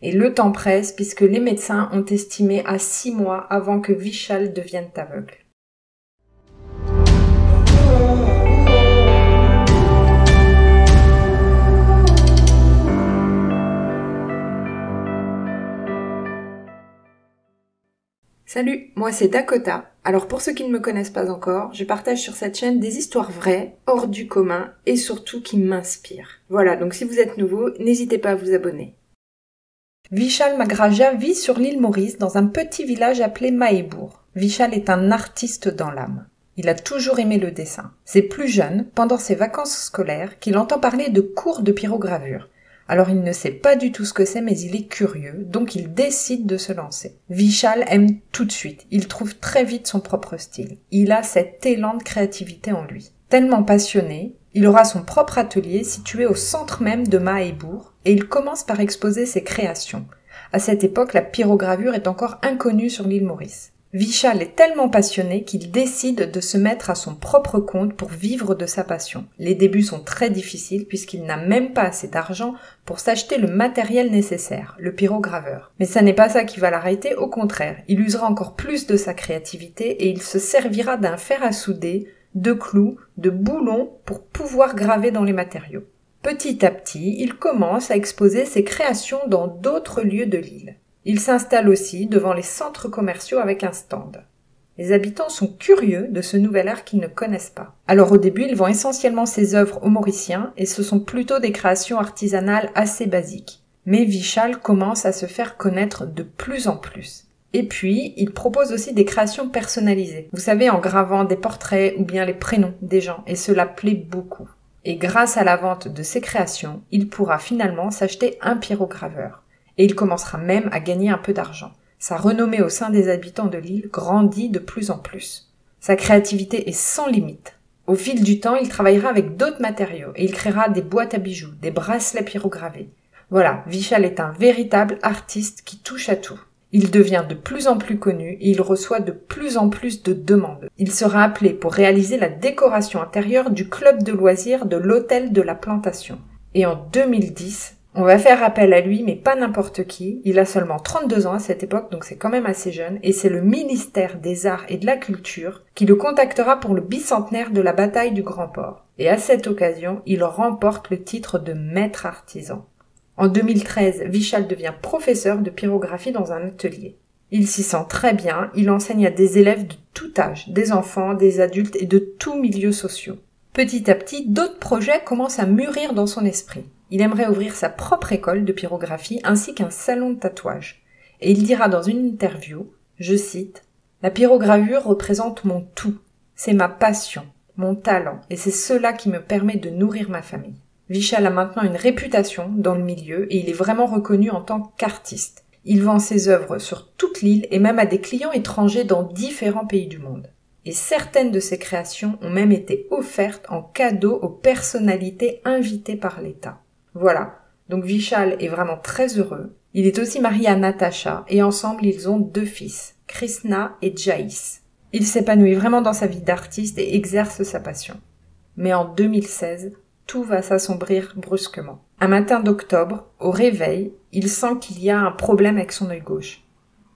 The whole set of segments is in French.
Et le temps presse puisque les médecins ont estimé à 6 mois avant que Vishal devienne aveugle. Salut, moi c'est Dakota. Alors pour ceux qui ne me connaissent pas encore, je partage sur cette chaîne des histoires vraies, hors du commun et surtout qui m'inspirent. Voilà, donc si vous êtes nouveau, n'hésitez pas à vous abonner. Vishal Maghraja vit sur l'île Maurice dans un petit village appelé Mahebourg. Vishal est un artiste dans l'âme. Il a toujours aimé le dessin. C'est plus jeune, pendant ses vacances scolaires, qu'il entend parler de cours de pyrogravure. Alors il ne sait pas du tout ce que c'est, mais il est curieux, donc il décide de se lancer. Vishal aime tout de suite, il trouve très vite son propre style. Il a cet élan de créativité en lui. Tellement passionné, il aura son propre atelier situé au centre même de Mahebourg, et il commence par exposer ses créations. À cette époque, la pyrogravure est encore inconnue sur l'île Maurice. Vishal est tellement passionné qu'il décide de se mettre à son propre compte pour vivre de sa passion. Les débuts sont très difficiles puisqu'il n'a même pas assez d'argent pour s'acheter le matériel nécessaire, le pyrograveur. Mais ça n'est pas ça qui va l'arrêter, au contraire. Il usera encore plus de sa créativité et il se servira d'un fer à souder, de clous, de boulons pour pouvoir graver dans les matériaux. Petit à petit, il commence à exposer ses créations dans d'autres lieux de l'île. Il s'installe aussi devant les centres commerciaux avec un stand. Les habitants sont curieux de ce nouvel art qu'ils ne connaissent pas. Alors au début, ils vendent essentiellement ses œuvres aux Mauriciens et ce sont plutôt des créations artisanales assez basiques. Mais Vishal commence à se faire connaître de plus en plus. Et puis, il propose aussi des créations personnalisées. Vous savez, en gravant des portraits ou bien les prénoms des gens, et cela plaît beaucoup. Et grâce à la vente de ses créations, il pourra finalement s'acheter un pyrograveur. Et il commencera même à gagner un peu d'argent. Sa renommée au sein des habitants de l'île grandit de plus en plus. Sa créativité est sans limite. Au fil du temps, il travaillera avec d'autres matériaux et il créera des boîtes à bijoux, des bracelets pyrogravés. Voilà, Vishal est un véritable artiste qui touche à tout. Il devient de plus en plus connu et il reçoit de plus en plus de demandes. Il sera appelé pour réaliser la décoration intérieure du club de loisirs de l'hôtel de la Plantation. Et en 2010, on va faire appel à lui, mais pas n'importe qui. Il a seulement 32 ans à cette époque, donc c'est quand même assez jeune. Et c'est le ministère des Arts et de la Culture qui le contactera pour le bicentenaire de la bataille du Grand Port. Et à cette occasion, il remporte le titre de maître artisan. En 2013, Vishal devient professeur de pyrographie dans un atelier. Il s'y sent très bien, il enseigne à des élèves de tout âge, des enfants, des adultes et de tous milieux sociaux. Petit à petit, d'autres projets commencent à mûrir dans son esprit. Il aimerait ouvrir sa propre école de pyrographie ainsi qu'un salon de tatouage. Et il dira dans une interview, je cite, « La pyrogravure représente mon tout. C'est ma passion, mon talent, et c'est cela qui me permet de nourrir ma famille. » Vishal a maintenant une réputation dans le milieu et il est vraiment reconnu en tant qu'artiste. Il vend ses œuvres sur toute l'île et même à des clients étrangers dans différents pays du monde. Et certaines de ses créations ont même été offertes en cadeau aux personnalités invitées par l'État. Voilà, donc Vishal est vraiment très heureux. Il est aussi marié à Natasha et ensemble ils ont 2 fils, Krishna et Jaïs. Il s'épanouit vraiment dans sa vie d'artiste et exerce sa passion. Mais en 2016, tout va s'assombrir brusquement. Un matin d'octobre, au réveil, il sent qu'il y a un problème avec son œil gauche.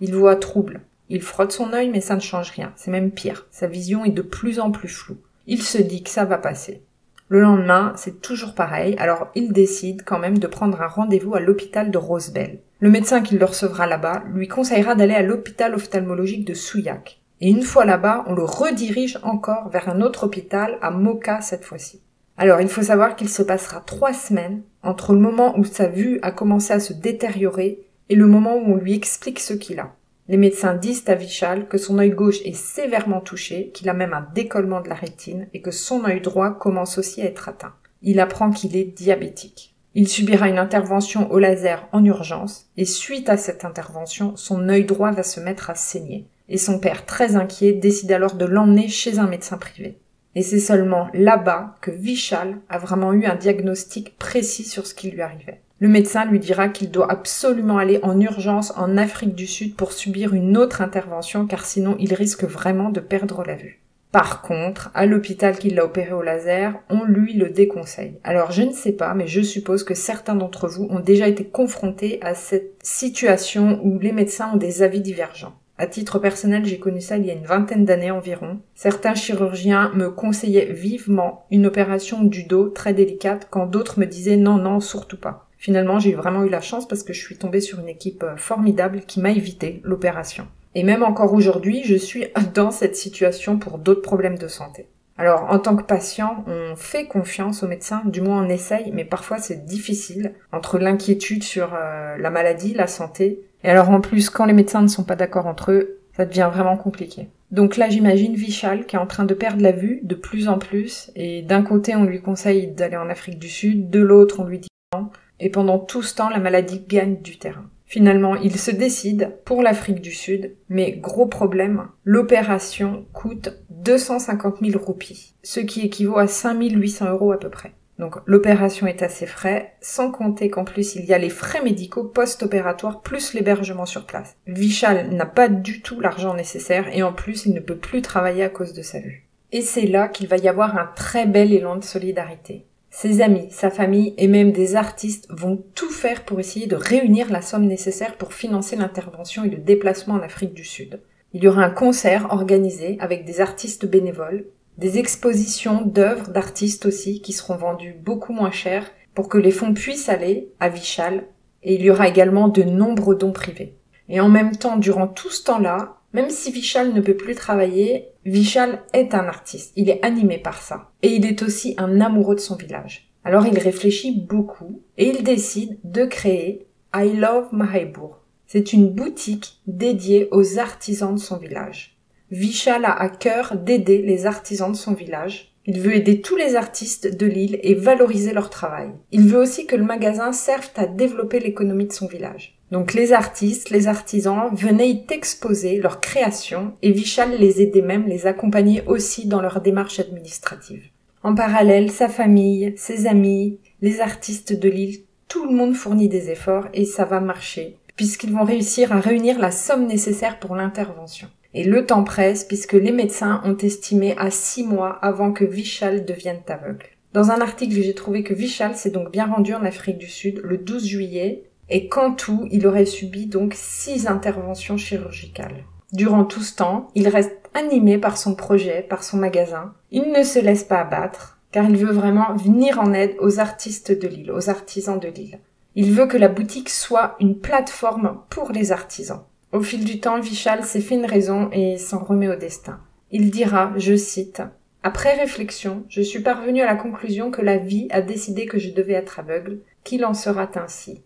Il voit trouble. Il frotte son œil mais ça ne change rien, c'est même pire. Sa vision est de plus en plus floue. Il se dit que ça va passer. Le lendemain, c'est toujours pareil, alors il décide quand même de prendre un rendez-vous à l'hôpital de Rosebel. Le médecin qui le recevra là-bas lui conseillera d'aller à l'hôpital ophtalmologique de Souillac. Et une fois là-bas, on le redirige encore vers un autre hôpital, à Moka cette fois-ci. Alors il faut savoir qu'il se passera 3 semaines entre le moment où sa vue a commencé à se détériorer et le moment où on lui explique ce qu'il a. Les médecins disent à Vishal que son œil gauche est sévèrement touché, qu'il a même un décollement de la rétine et que son œil droit commence aussi à être atteint. Il apprend qu'il est diabétique. Il subira une intervention au laser en urgence et suite à cette intervention, son œil droit va se mettre à saigner. Et son père, très inquiet, décide alors de l'emmener chez un médecin privé. Et c'est seulement là-bas que Vishal a vraiment eu un diagnostic précis sur ce qui lui arrivait. Le médecin lui dira qu'il doit absolument aller en urgence en Afrique du Sud pour subir une autre intervention car sinon il risque vraiment de perdre la vue. Par contre, à l'hôpital qui l'a opéré au laser, on lui le déconseille. Alors je ne sais pas, mais je suppose que certains d'entre vous ont déjà été confrontés à cette situation où les médecins ont des avis divergents. À titre personnel, j'ai connu ça il y a une vingtaine d'années environ. Certains chirurgiens me conseillaient vivement une opération du dos très délicate, quand d'autres me disaient non, surtout pas. Finalement, j'ai vraiment eu la chance parce que je suis tombée sur une équipe formidable qui m'a évité l'opération. Et même encore aujourd'hui, je suis dans cette situation pour d'autres problèmes de santé. Alors, en tant que patient, on fait confiance aux médecins, du moins on essaye, mais parfois c'est difficile, entre l'inquiétude sur la maladie, la santé, et alors en plus, quand les médecins ne sont pas d'accord entre eux, ça devient vraiment compliqué. Donc là, j'imagine Vishal qui est en train de perdre la vue de plus en plus, et d'un côté, on lui conseille d'aller en Afrique du Sud, de l'autre, on lui dit non, et pendant tout ce temps, la maladie gagne du terrain. Finalement, il se décide pour l'Afrique du Sud, mais gros problème, l'opération coûte 250 000 roupies, ce qui équivaut à 5 800 € à peu près. Donc l'opération est assez frais, sans compter qu'en plus il y a les frais médicaux post-opératoires plus l'hébergement sur place. Vishal n'a pas du tout l'argent nécessaire et en plus il ne peut plus travailler à cause de sa vue. Et c'est là qu'il va y avoir un très bel élan de solidarité. Ses amis, sa famille et même des artistes vont tout faire pour essayer de réunir la somme nécessaire pour financer l'intervention et le déplacement en Afrique du Sud. Il y aura un concert organisé avec des artistes bénévoles, des expositions d'œuvres d'artistes aussi qui seront vendues beaucoup moins cher pour que les fonds puissent aller à Vishal, et il y aura également de nombreux dons privés. Et en même temps, durant tout ce temps-là, même si Vishal ne peut plus travailler, Vishal est un artiste, il est animé par ça. Et il est aussi un amoureux de son village. Alors il réfléchit beaucoup et il décide de créer I Love Mahaibur. C'est une boutique dédiée aux artisans de son village. Vishal a à cœur d'aider les artisans de son village. Il veut aider tous les artistes de l'île et valoriser leur travail. Il veut aussi que le magasin serve à développer l'économie de son village. Donc les artistes, les artisans venaient y exposer leurs créations et Vishal les aidait même, les accompagnait aussi dans leur démarche administrative. En parallèle, sa famille, ses amis, les artistes de l'île, tout le monde fournit des efforts et ça va marcher, puisqu'ils vont réussir à réunir la somme nécessaire pour l'intervention. Et le temps presse puisque les médecins ont estimé à 6 mois avant que Vishal devienne aveugle. Dans un article, j'ai trouvé que Vishal s'est donc bien rendu en Afrique du Sud le 12 juillet et qu'en tout, il aurait subi donc 6 interventions chirurgicales. Durant tout ce temps, il reste animé par son projet, par son magasin. Il ne se laisse pas abattre, car il veut vraiment venir en aide aux artistes de l'île, aux artisans de l'île. Il veut que la boutique soit une plateforme pour les artisans. Au fil du temps, Vishal s'est fait une raison et s'en remet au destin. Il dira, je cite, « Après réflexion, je suis parvenu à la conclusion que la vie a décidé que je devais être aveugle, qu'il en sera ainsi.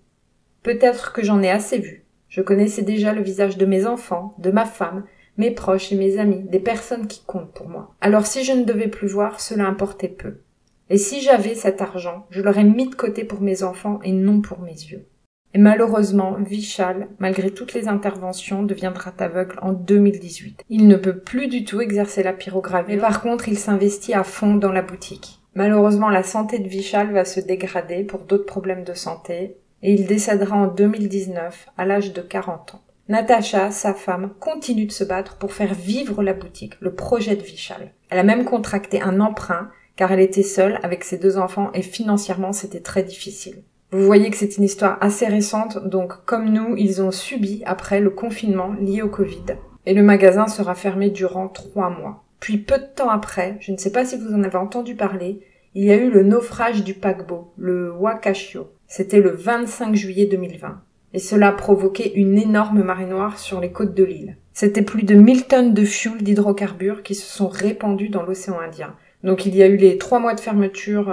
Peut-être que j'en ai assez vu. Je connaissais déjà le visage de mes enfants, de ma femme, mes proches et mes amis, des personnes qui comptent pour moi. Alors si je ne devais plus voir, cela importait peu. Et si j'avais cet argent, je l'aurais mis de côté pour mes enfants et non pour mes yeux. » Et malheureusement, Vishal, malgré toutes les interventions, deviendra aveugle en 2018. Il ne peut plus du tout exercer la pyrographie, mais par contre, il s'investit à fond dans la boutique. Malheureusement, la santé de Vishal va se dégrader pour d'autres problèmes de santé, et il décédera en 2019, à l'âge de 40 ans. Natasha, sa femme, continue de se battre pour faire vivre la boutique, le projet de Vishal. Elle a même contracté un emprunt, car elle était seule avec ses 2 enfants et financièrement c'était très difficile. Vous voyez que c'est une histoire assez récente, donc comme nous, ils ont subi après le confinement lié au Covid. Et le magasin sera fermé durant 3 mois. Puis peu de temps après, je ne sais pas si vous en avez entendu parler, il y a eu le naufrage du paquebot, le Wakashio. C'était le 25 juillet 2020. Et cela a provoqué une énorme marée noire sur les côtes de l'île. C'était plus de 1000 tonnes de fioul d'hydrocarbures qui se sont répandues dans l'océan Indien. Donc il y a eu les 3 mois de fermeture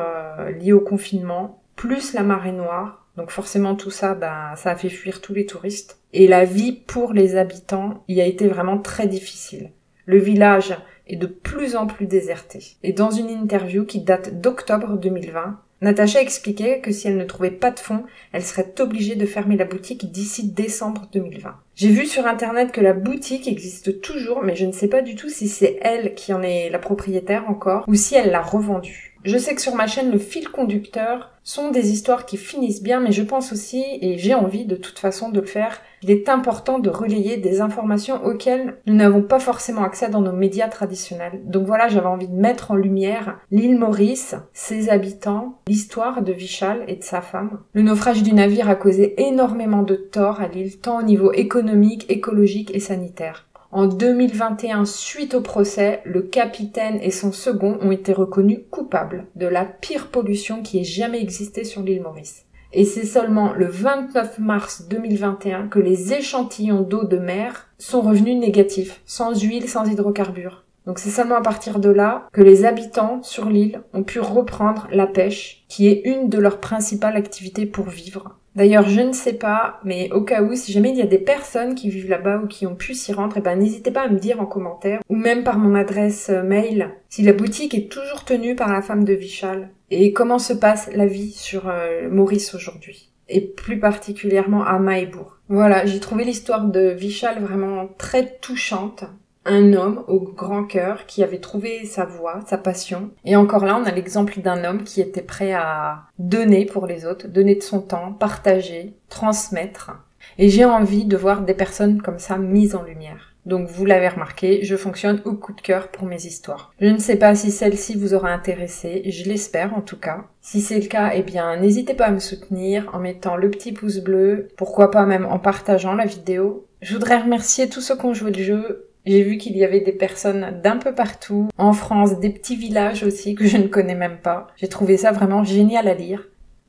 liés au confinement, plus la marée noire. Donc forcément tout ça, ça a fait fuir tous les touristes. Et la vie pour les habitants y a été vraiment très difficile. Le village est de plus en plus déserté. Et dans une interview qui date d'octobre 2020, Natasha expliquait que si elle ne trouvait pas de fonds, elle serait obligée de fermer la boutique d'ici décembre 2020. J'ai vu sur internet que la boutique existe toujours, mais je ne sais pas du tout si c'est elle qui en est la propriétaire encore ou si elle l'a revendue. Je sais que sur ma chaîne, le fil conducteur sont des histoires qui finissent bien, mais je pense aussi, et j'ai envie de toute façon de le faire, il est important de relayer des informations auxquelles nous n'avons pas forcément accès dans nos médias traditionnels. Donc voilà, j'avais envie de mettre en lumière l'île Maurice, ses habitants, l'histoire de Vishal et de sa femme. Le naufrage du navire a causé énormément de tort à l'île, tant au niveau économique, écologique et sanitaire. En 2021, suite au procès, le capitaine et son second ont été reconnus coupables de la pire pollution qui ait jamais existé sur l'île Maurice. Et c'est seulement le 29 mars 2021 que les échantillons d'eau de mer sont revenus négatifs, sans huile, sans hydrocarbures. Donc c'est seulement à partir de là que les habitants sur l'île ont pu reprendre la pêche, qui est une de leurs principales activités pour vivre. D'ailleurs, je ne sais pas, mais au cas où, si jamais il y a des personnes qui vivent là-bas ou qui ont pu s'y rendre, n'hésitez pas à me dire en commentaire, ou même par mon adresse mail, si la boutique est toujours tenue par la femme de Vishal, et comment se passe la vie sur Maurice aujourd'hui, et plus particulièrement à Mahébourg. Voilà, j'ai trouvé l'histoire de Vishal vraiment très touchante. Un homme au grand cœur qui avait trouvé sa voie, sa passion. Et encore là, on a l'exemple d'un homme qui était prêt à donner pour les autres, donner de son temps, partager, transmettre. Et j'ai envie de voir des personnes comme ça mises en lumière. Donc vous l'avez remarqué, je fonctionne au coup de cœur pour mes histoires. Je ne sais pas si celle-ci vous aura intéressé, je l'espère en tout cas. Si c'est le cas, n'hésitez pas à me soutenir en mettant le petit pouce bleu, pourquoi pas même en partageant la vidéo. Je voudrais remercier tous ceux qui ont joué le jeu. J'ai vu qu'il y avait des personnes d'un peu partout, en France, des petits villages aussi que je ne connais même pas. J'ai trouvé ça vraiment génial à lire.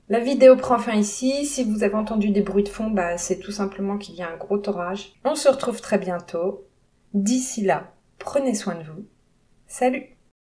La vidéo prend fin ici. Si vous avez entendu des bruits de fond, c'est tout simplement qu'il y a un gros orage. On se retrouve très bientôt. D'ici là, prenez soin de vous. Salut!